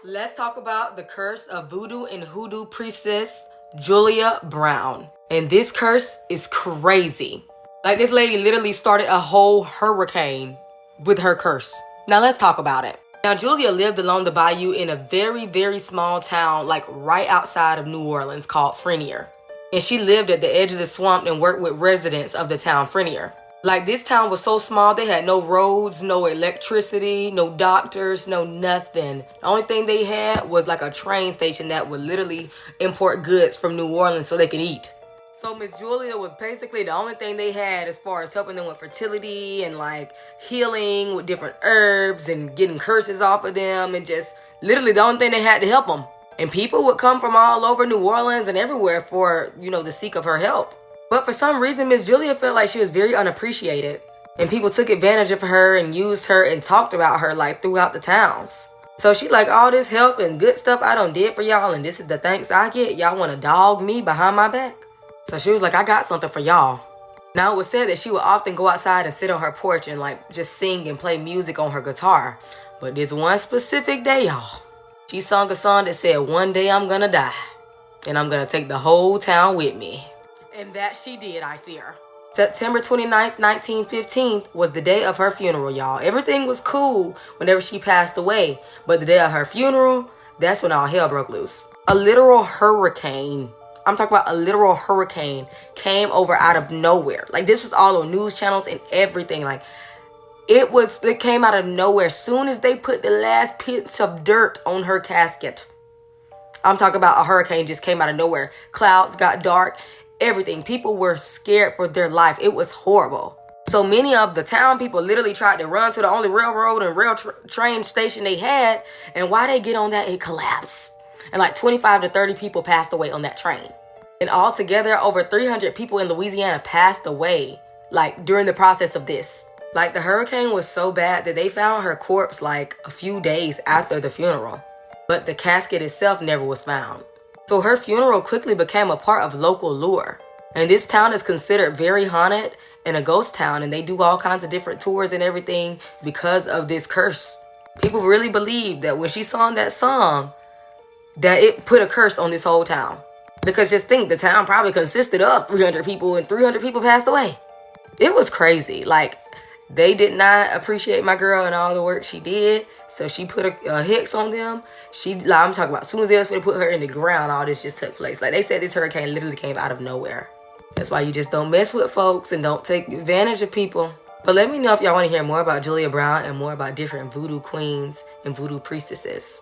Let's talk about the curse of voodoo and hoodoo priestess Julia Brown. And this curse is crazy. Like, this lady literally started a whole hurricane with her curse. Now let's talk about it. Now, Julia lived along the bayou in a very, very small town, like right outside of New Orleans, called Frenier. And she lived at the edge of the swamp and worked with residents of the town Frenier. Like, this town was so small, they had no roads, no electricity, no doctors, no nothing. The only thing they had was like a train station that would literally import goods from New Orleans so they could eat. So Miss Julia was basically the only thing they had as far as helping them with fertility and like healing with different herbs and getting curses off of them, and just literally the only thing they had to help them. And people would come from all over New Orleans and everywhere for, the seek of her help. But for some reason, Miss Julia felt like she was very unappreciated. And people took advantage of her and used her and talked about her like throughout the towns. So she like, all this help and good stuff I done did for y'all, and this is the thanks I get. Y'all want to dog me behind my back? So she was like, I got something for y'all. Now it was said that she would often go outside and sit on her porch and like just sing and play music on her guitar. But this one specific day, y'all, she sung a song that said, one day I'm gonna die and I'm gonna take the whole town with me. And that she did, I fear. September 29th, 1915 was the day of her funeral, y'all. Everything was cool whenever she passed away. But the day of her funeral, that's when all hell broke loose. A literal hurricane, I'm talking about a literal hurricane, came over out of nowhere. Like, this was all on news channels and everything. Like, it came out of nowhere. As soon as they put the last bits of dirt on her casket. I'm talking about a hurricane just came out of nowhere. Clouds got dark. Everything. People were scared for their life. It was horrible. So many of the town people literally tried to run to the only railroad and train station they had. And while they get on that, it collapsed. And like 25 to 30 people passed away on that train. And altogether, over 300 people in Louisiana passed away, like, during the process of this. Like, the hurricane was so bad that they found her corpse like a few days after the funeral. But the casket itself never was found. So her funeral quickly became a part of local lore. And this town is considered very haunted and a ghost town, and they do all kinds of different tours and everything because of this curse. People really believe that when she sang that song, that it put a curse on this whole town. Because just think, the town probably consisted of 300 people and 300 people passed away. It was crazy. Like, they did not appreciate my girl and all the work she did. So she put a hex on them. I'm talking about, as soon as they was going to put her in the ground, all this just took place. Like, they said this hurricane literally came out of nowhere. That's why you just don't mess with folks and don't take advantage of people. But let me know if y'all want to hear more about Julia Brown and more about different voodoo queens and voodoo priestesses.